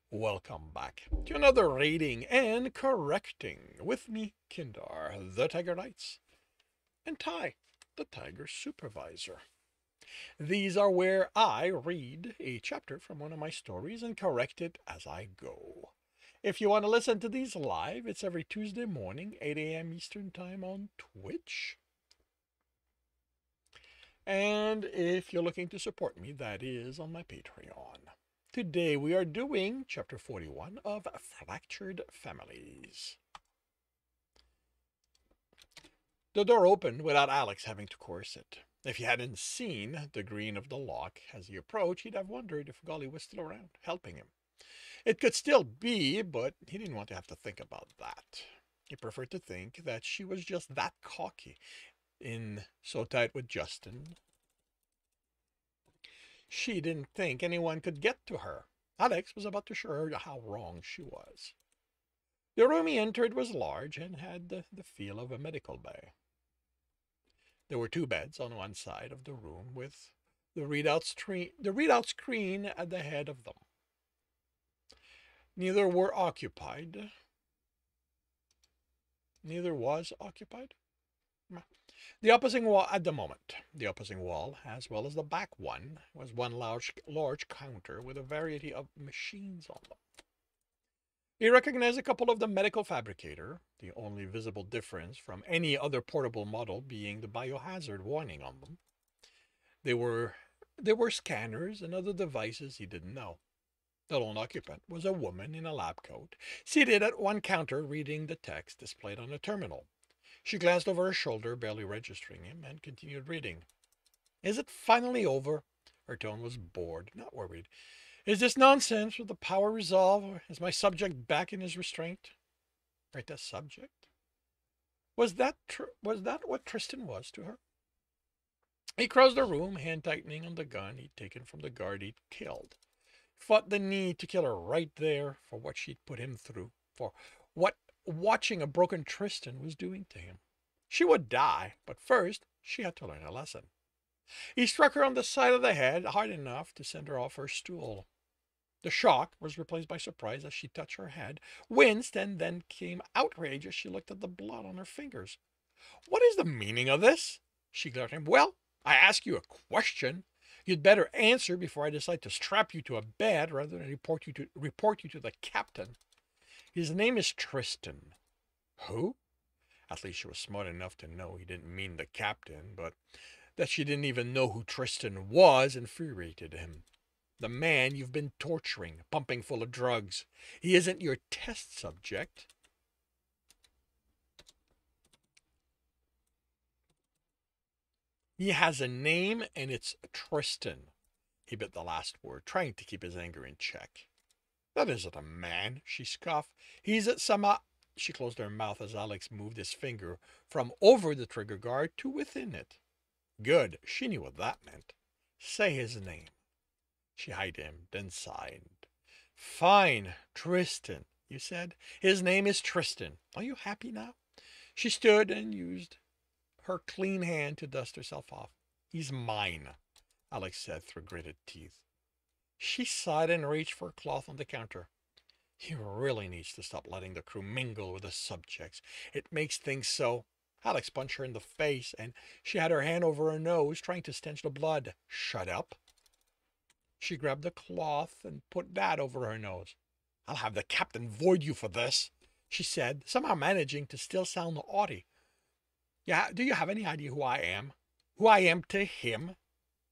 Welcome back to another reading and correcting with me, Kindar, the Tiger Knights, and Ty, the Tiger Supervisor. These are where I read a chapter from one of my stories and correct it as I go. If you want to listen to these live, it's every Tuesday morning, 8 a.m. Eastern Time on Twitch. And if you're looking to support me, that is on my Patreon. Today we are doing chapter 41 of Fractured Families. The door opened without Alex having to coerce it. If he hadn't seen the green of the lock as he approached, he'd have wondered if Golly was still around, helping him. It could still be, but he didn't want to have to think about that. He preferred to think that she was just that cocky, in so tight with Justin. She didn't think anyone could get to her. Alex was about to show her how wrong she was. The room he entered was large and had the feel of a medical bay. There were two beds on one side of the room with the readout screen at the head of them. Neither were occupied. Neither was occupied. The opposite wall at the moment, the opposite wall, as well as the back one, was one large counter with a variety of machines on them. He recognized a couple of the medical fabricator, the only visible difference from any other portable model being the biohazard warning on them. There were scanners and other devices he didn't know. The lone occupant was a woman in a lab coat, seated at one counter reading the text displayed on a terminal. She glanced over her shoulder, barely registering him, and continued reading. Is it finally over? Her tone was bored, not worried. Is this nonsense with the power resolve, or is my subject back in his restraint? Right, the subject? Was that what Tristan was to her? He crossed the room, hand tightening on the gun he'd taken from the guard he'd killed. Fought the need to kill her right there for what she'd put him through, for what watching a broken Tristan was doing to him. She would die, but first she had to learn a lesson. He struck her on the side of the head hard enough to send her off her stool. The shock was replaced by surprise as she touched her head, winced, and then came outrage as she looked at the blood on her fingers. What is the meaning of this? She glared at him. Well, I ask you a question. You'd better answer before I decide to strap you to a bed rather than report you to the captain. His name is Tristan. Who? At least she was smart enough to know he didn't mean the captain, but that she didn't even know who Tristan was infuriated him. The man you've been torturing, pumping full of drugs. He isn't your test subject. He has a name, and it's Tristan. He bit the last word, trying to keep his anger in check. That isn't a man, she scoffed. He's at some... She closed her mouth as Alex moved his finger from over the trigger guard to within it. Good, she knew what that meant. Say his name. She eyed him, then sighed. Fine, Tristan, you said. His name is Tristan. Are you happy now? She stood and used her clean hand to dust herself off. He's mine, Alex said through gritted teeth. She sighed and reached for a cloth on the counter. He really needs to stop letting the crew mingle with the subjects. It makes things so... Alex punched her in the face, and she had her hand over her nose, trying to stench the blood. Shut up. She grabbed the cloth and put that over her nose. I'll have the captain void you for this, she said, somehow managing to still sound haughty. Yeah, do you have any idea who I am? Who I am to him?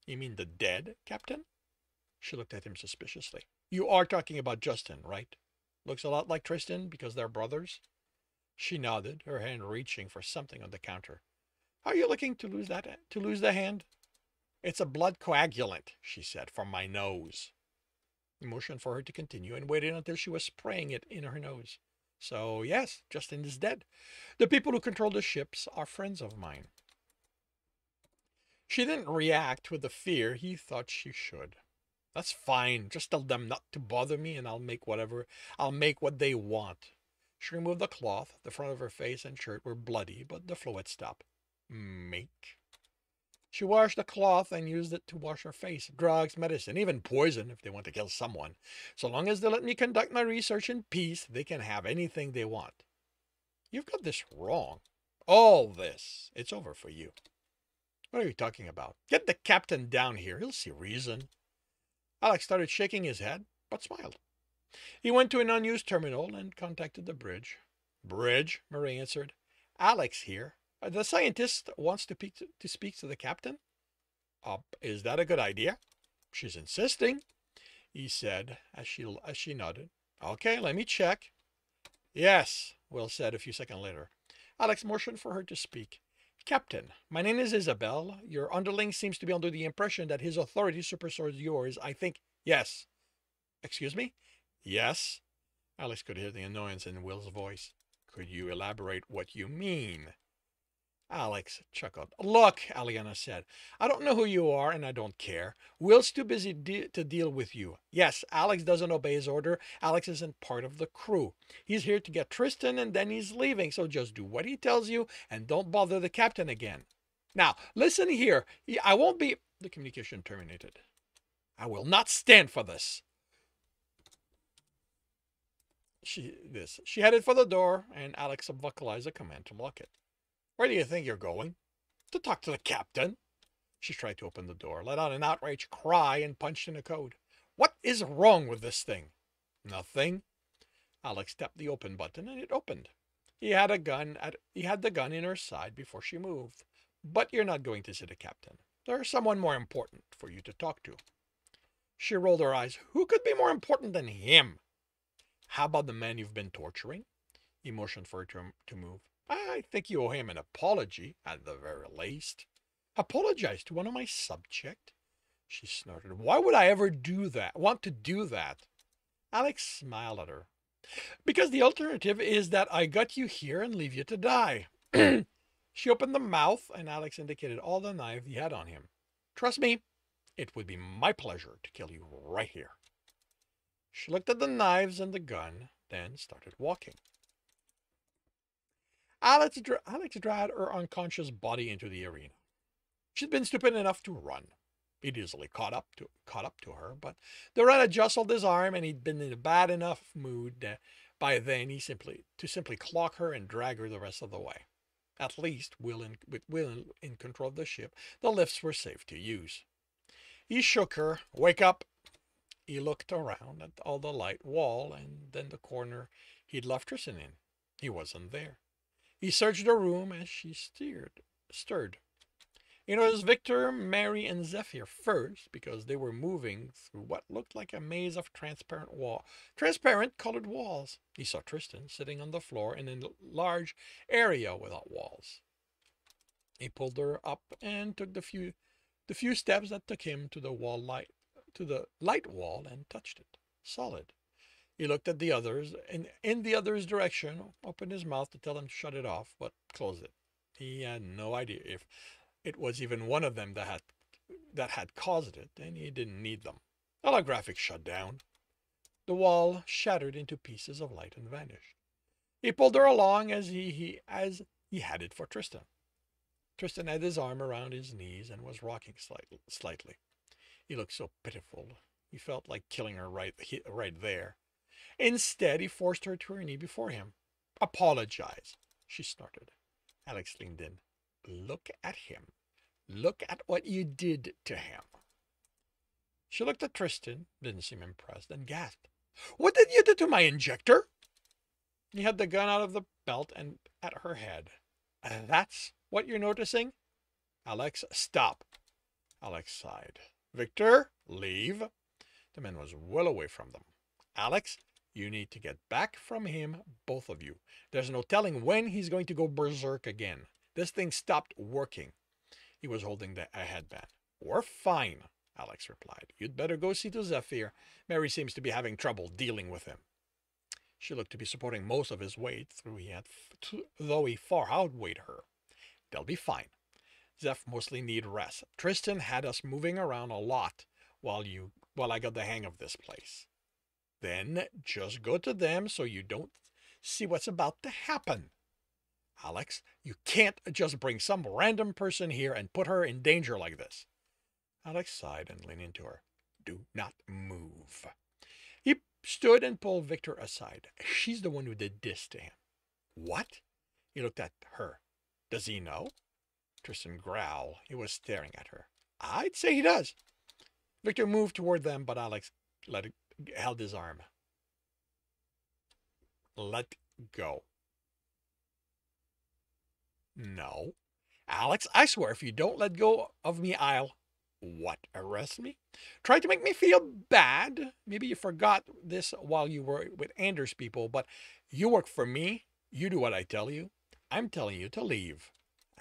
You mean the dead, Captain? She looked at him suspiciously. You are talking about Justin, right? Looks a lot like Tristan because they're brothers. She nodded, her hand reaching for something on the counter. Are you looking to lose the hand? It's a blood coagulant, she said, from my nose. He motioned for her to continue and waited until she was spraying it in her nose. So, yes, Justin is dead. The people who control the ships are friends of mine. She didn't react with the fear he thought she should. That's fine. Just tell them not to bother me and I'll make what they want. She removed the cloth. The front of her face and shirt were bloody, but the flow had stopped. Make? She washed the cloth and used it to wash her face. Drugs, medicine, even poison if they want to kill someone. So long as they let me conduct my research in peace, they can have anything they want. You've got this wrong. All this. It's over for you. What are you talking about? Get the captain down here. He'll see reason. Alex started shaking his head, but smiled. He went to an unused terminal and contacted the bridge. Bridge, Marie answered. Alex here. The scientist wants to speak to the captain. Is that a good idea? She's insisting, he said as she nodded. Okay, let me check. Yes, Will said a few seconds later. Alex motioned for her to speak. Captain, my name is Isabel. Your underling seems to be under the impression that his authority supersedes yours. I think. Yes. Excuse me? Yes. Alex could hear the annoyance in Will's voice. Could you elaborate what you mean? Alex chuckled. Look, Aliana said, I don't know who you are and I don't care. Will's too busy to deal with you. Yes, Alex doesn't obey his order. Alex isn't part of the crew. He's here to get Tristan and then he's leaving, so just do what he tells you and don't bother the captain again. Now, listen here. I won't be... The communication terminated. I will not stand for this. She headed for the door and Alex vocalized a command to lock it. Where do you think you're going? To talk to the captain. She tried to open the door, let out an outraged cry, and punched in a code. What is wrong with this thing? Nothing. Alex tapped the open button and it opened. He had the gun in her side before she moved. But you're not going to see the captain. There's someone more important for you to talk to. She rolled her eyes. Who could be more important than him? How about the man you've been torturing? He motioned for her to move. I think you owe him an apology, at the very least. Apologize to one of my subjects? She snorted. Why would I ever want to do that? Alex smiled at her. Because the alternative is that I got you here and leave you to die. She opened the mouth and Alex indicated all the knives he had on him. Trust me, it would be my pleasure to kill you right here. She looked at the knives and the gun, then started walking. Alex dragged her unconscious body into the arena. She'd been stupid enough to run. He'd easily caught up to her, but the rat had jostled his arm, and he'd been in a bad enough mood by then to simply clock her and drag her the rest of the way. At least, with Will in control of the ship, the lifts were safe to use. He shook her. Wake up! He looked around at all the light wall and then the corner he'd left Tristan in. He wasn't there. He searched the room as she stirred. It was Victor, Mary, and Zephyr first, because they were moving through what looked like a maze of transparent colored walls. He saw Tristan sitting on the floor in a large area without walls. He pulled her up and took the few steps that took him to the light wall and touched it. Solid. He looked at the others, and in the other's direction, opened his mouth to tell them to shut it off, but closed it. He had no idea if it was even one of them that had caused it, and he didn't need them. Holographic shut down. The wall shattered into pieces of light and vanished. He pulled her along as he headed for Tristan. Tristan had his arm around his knees and was rocking slightly. He looked so pitiful. He felt like killing her right there. Instead, he forced her to her knee before him. Apologize, she snorted. Alex leaned in. Look at him. Look at what you did to him. She looked at Tristan, didn't seem impressed, and gasped. What did you do to my injector? He had the gun out of the belt and at her head. That's what you're noticing? Alex, stop. Alex sighed. Victor, leave. The man was well away from them. Alex, you need to get back from him, both of you. There's no telling when he's going to go berserk again. This thing stopped working. He was holding a headband. We're fine, Alex replied. You'd better go see to Zephyr. Mary seems to be having trouble dealing with him. She looked to be supporting most of his weight, though he far outweighed her. They'll be fine. Zeph mostly need rest. Tristan had us moving around a lot while I got the hang of this place. Then just go to them so you don't see what's about to happen. Alex, you can't just bring some random person here and put her in danger like this. Alex sighed and leaned into her. Do not move. He stood and pulled Victor aside. She's the one who did this to him. What? He looked at her. Does he know? Tristan growled. He was staring at her. I'd say he does. Victor moved toward them, but Alex held his arm. Let go. No. Alex, I swear if you don't let go of me, I'll... What, arrest me? Try to make me feel bad? Maybe you forgot this while you were with Anders' people, but you work for me. You do what I tell you. I'm telling you to leave.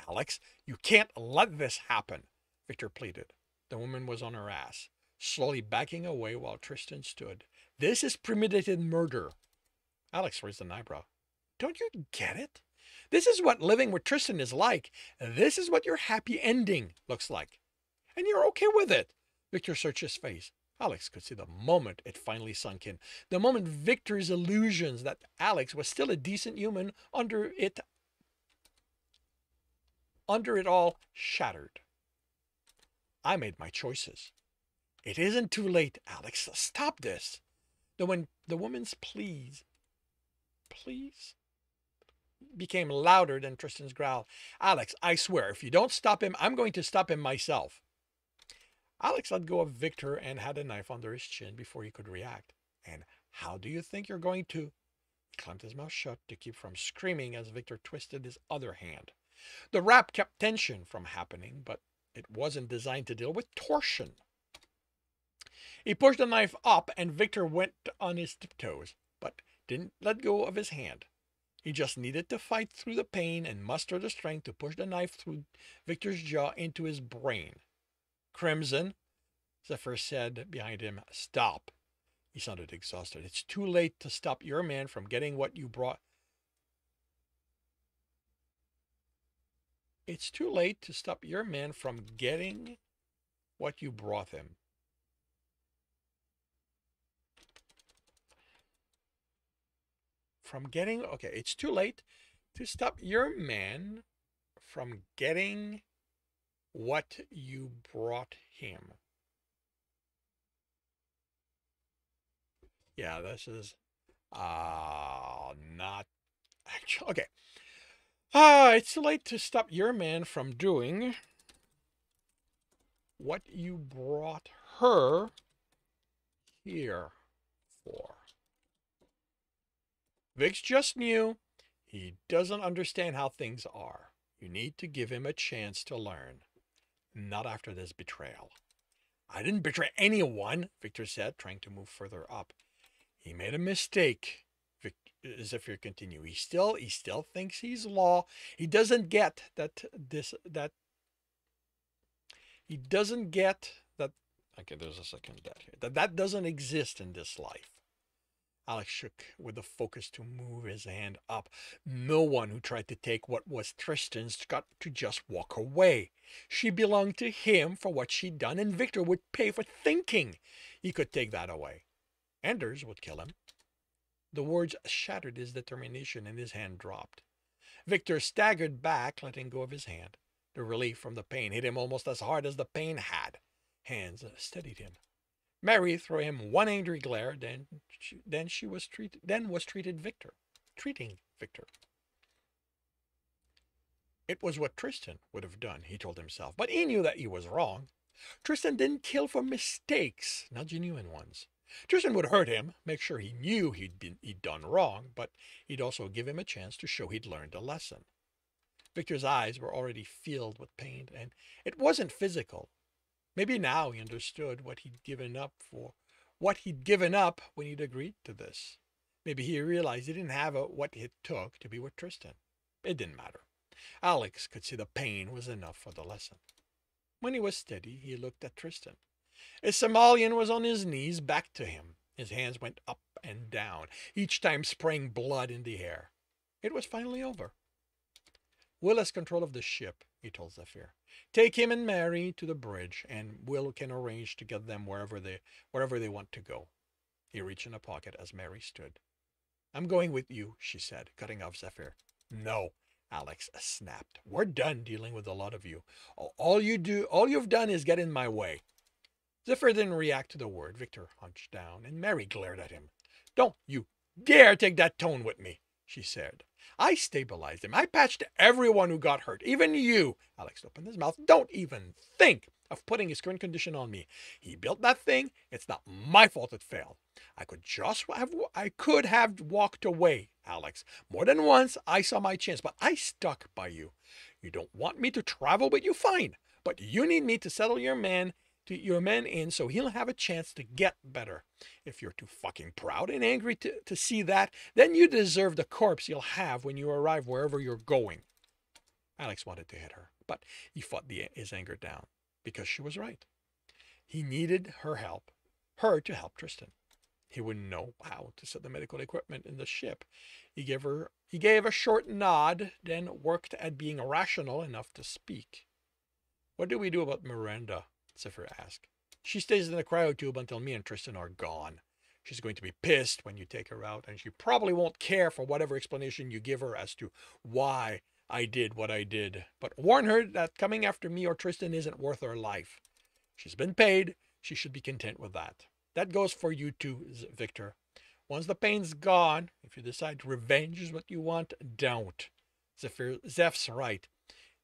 Alex, you can't let this happen, Victor pleaded. The woman was on her ass, slowly backing away while Tristan stood. This is premeditated murder. Alex raised an eyebrow. Don't you get it? This is what living with Tristan is like. This is what your happy ending looks like. And you're okay with it. Victor searched his face. Alex could see the moment it finally sunk in. The moment Victor's illusions that Alex was still a decent human under it all shattered. I made my choices. It isn't too late, Alex. Stop this. The woman's pleas became louder than Tristan's growl. Alex, I swear, if you don't stop him, I'm going to stop him myself. Alex let go of Victor and had a knife under his chin before he could react. And how do you think you're going to? He clamped his mouth shut to keep from screaming as Victor twisted his other hand. The wrap kept tension from happening, but it wasn't designed to deal with torsion. He pushed the knife up and Victor went on his tiptoes, but didn't let go of his hand. He just needed to fight through the pain and muster the strength to push the knife through Victor's jaw into his brain. Crimson, Zephyr said behind him. Stop. He sounded exhausted. It's too late to stop your man from getting what you brought. It's too late to stop your man from getting what you brought him. Okay, it's too late to stop your man from getting what you brought him. Yeah, this is not actual. Okay. It's too late to stop your man from doing what you brought her here for. Vic's just new. He doesn't understand how things are. You need to give him a chance to learn. Not after this betrayal. I didn't betray anyone, Victor said, trying to move further up. He made a mistake, Zephyr continued. He still thinks he's law. He doesn't get he doesn't get that. Okay, there's a second that here. That doesn't exist in this life. Alex shook with the focus to move his hand up. No one who tried to take what was Tristan's got to just walk away. She belonged to him for what she'd done, and Victor would pay for thinking he could take that away. Anders would kill him. The words shattered his determination, and his hand dropped. Victor staggered back, letting go of his hand. The relief from the pain hit him almost as hard as the pain had. Hands steadied him. Mary threw him one angry glare, then was treating Victor. It was what Tristan would have done, he told himself, but he knew that he was wrong. Tristan didn't kill for mistakes, not genuine ones. Tristan would hurt him, make sure he knew he'd done wrong, but he'd also give him a chance to show he'd learned a lesson. Victor's eyes were already filled with pain, and it wasn't physical. Maybe now he understood what he'd given up when he'd agreed to this. Maybe he realized he didn't have what it took to be with Tristan. It didn't matter. Alex could see the pain was enough for the lesson. When he was steady, he looked at Tristan. A Somalian was on his knees, back to him. His hands went up and down, each time spraying blood in the air. It was finally over. Will has control of the ship, he told Zephyr. Take him and Mary to the bridge, and Will can arrange to get them wherever they want to go. He reached in a pocket as Mary stood. I'm going with you, she said, cutting off Zephyr. No, Alex snapped. We're done dealing with a lot of you. All you've done is get in my way. Zephyr didn't react to the word. Victor hunched down, and Mary glared at him. Don't you dare take that tone with me, she said. I stabilized him. I patched everyone who got hurt, even you. Alex opened his mouth. Don't even think of putting his current condition on me. He built that thing. It's not my fault it failed. I could have walked away, Alex. More than once I saw my chance, but I stuck by you. You don't want me to travel with you, fine. But you need me to settle your man in so he'll have a chance to get better. If you're too fucking proud and angry to see that, then you deserve the corpse you'll have when you arrive wherever you're going. Alex wanted to hit her, but he fought his anger down because she was right. He needed her to help Tristan. He wouldn't know how to set the medical equipment in the ship. He gave a short nod, then worked at being rational enough to speak. What do we do about Miranda? Zephyr asked. She stays in the cryotube until me and Tristan are gone. She's going to be pissed when you take her out, and she probably won't care for whatever explanation you give her as to why I did what I did. But warn her that coming after me or Tristan isn't worth her life. She's been paid. She should be content with that. That goes for you too, Victor. Once the pain's gone, if you decide revenge is what you want, don't. Zeph's right.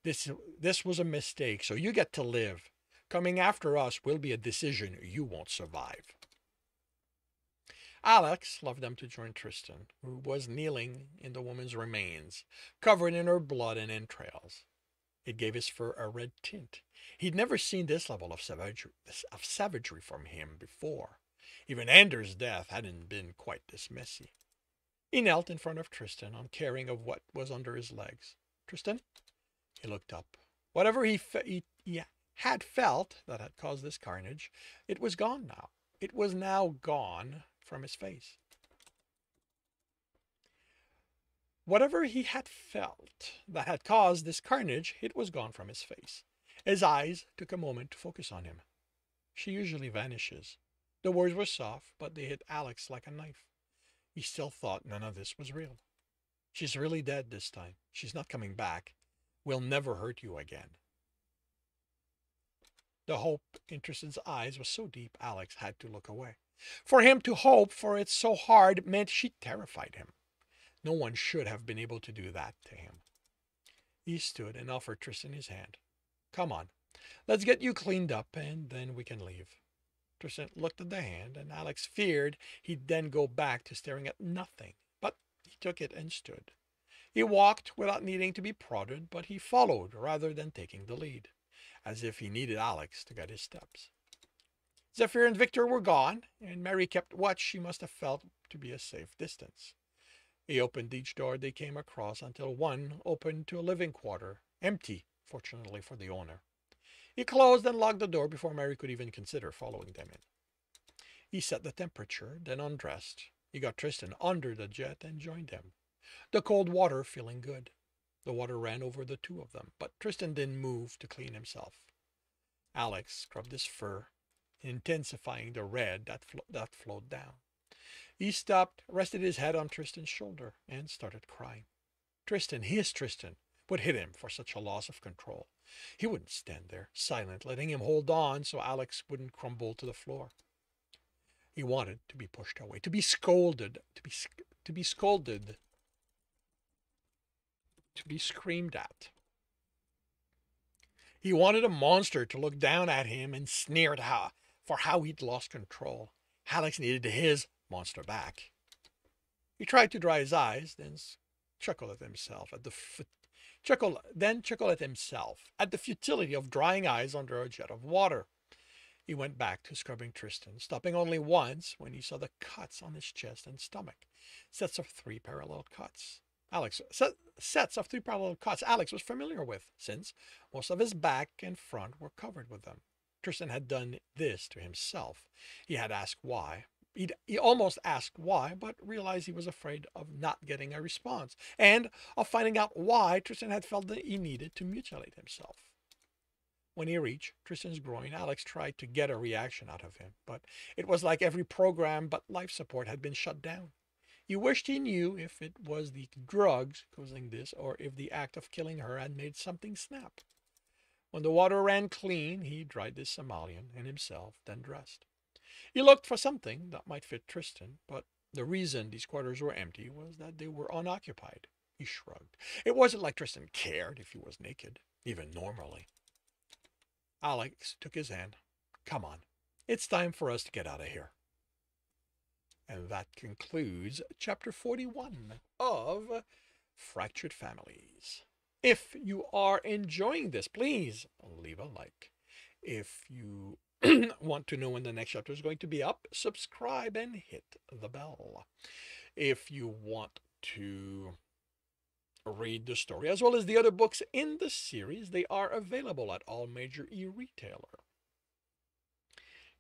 This was a mistake, so you get to live. Coming after us will be a decision you won't survive. Alex left them to join Tristan, who was kneeling in the woman's remains, covered in her blood and entrails. It gave his fur a red tint. He'd never seen this level of savagery from him before. Even Anders' death hadn't been quite this messy. He knelt in front of Tristan, uncaring of what was under his legs. Tristan? He looked up. Whatever he had felt that had caused this carnage, it was gone now. It was now gone from his face. Whatever he had felt that had caused this carnage, it was gone from his face. His eyes took a moment to focus on him. She usually vanishes. The words were soft, but they hit Alex like a knife. He still thought none of this was real. She's really dead this time. She's not coming back. We'll never hurt you again. The hope in Tristan's eyes was so deep, Alex had to look away. For him to hope for it so hard meant she terrified him. No one should have been able to do that to him. He stood and offered Tristan his hand. Come on, let's get you cleaned up and then we can leave. Tristan looked at the hand, and Alex feared he'd then go back to staring at nothing, but he took it and stood. He walked without needing to be prodded, but he followed rather than taking the lead, as if he needed Alex to guide his steps. Zephyr and Victor were gone, and Mary kept what she must have felt to be a safe distance. He opened each door they came across until one opened to a living quarter, empty, fortunately for the owner. He closed and locked the door before Mary could even consider following them in. He set the temperature, then undressed. He got Tristan under the jet and joined them, the cold water feeling good. The water ran over the two of them, but Tristan didn't move to clean himself. Alex scrubbed his fur, intensifying the red that flowed down. He stopped, rested his head on Tristan's shoulder, and started crying. His Tristan, would hit him for such a loss of control. He wouldn't stand there, silent, letting him hold on so Alex wouldn't crumble to the floor. He wanted to be pushed away, to be scolded, to be scolded, to be screamed at. He wanted a monster to look down at him and sneer at for how he'd lost control. Alex needed his monster back. He tried to dry his eyes, then chuckled at himself at the futility of drying eyes under a jet of water. He went back to scrubbing Tristan, stopping only once when he saw the cuts on his chest and stomach. Sets of three parallel cuts. Alex was familiar with, since most of his back and front were covered with them. Tristan had done this to himself. He had asked why. He almost asked why, but realized he was afraid of not getting a response, and of finding out why Tristan had felt that he needed to mutilate himself. When he reached Tristan's groin, Alex tried to get a reaction out of him, but it was like every program but life support had been shut down. He wished he knew if it was the drugs causing this or if the act of killing her had made something snap. When the water ran clean, he dried the Somalian and himself, then dressed. He looked for something that might fit Tristan, but the reason these quarters were empty was that they were unoccupied. He shrugged. It wasn't like Tristan cared if he was naked, even normally. Alex took his hand. Come on, it's time for us to get out of here. And that concludes chapter 41 of Fractured Families. If you are enjoying this, please leave a like. If you want to know when the next chapter is going to be up, subscribe and hit the bell. If you want to read the story as well as the other books in the series, they are available at all major e-retailer.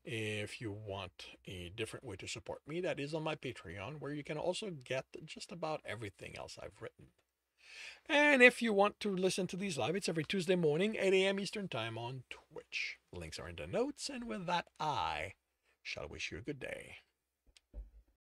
If you want a different way to support me, that is on my Patreon, where you can also get just about everything else I've written. And if you want to listen to these live, it's every Tuesday morning, 8 a.m. Eastern Time on Twitch. Links are in the notes, and with that, I shall wish you a good day.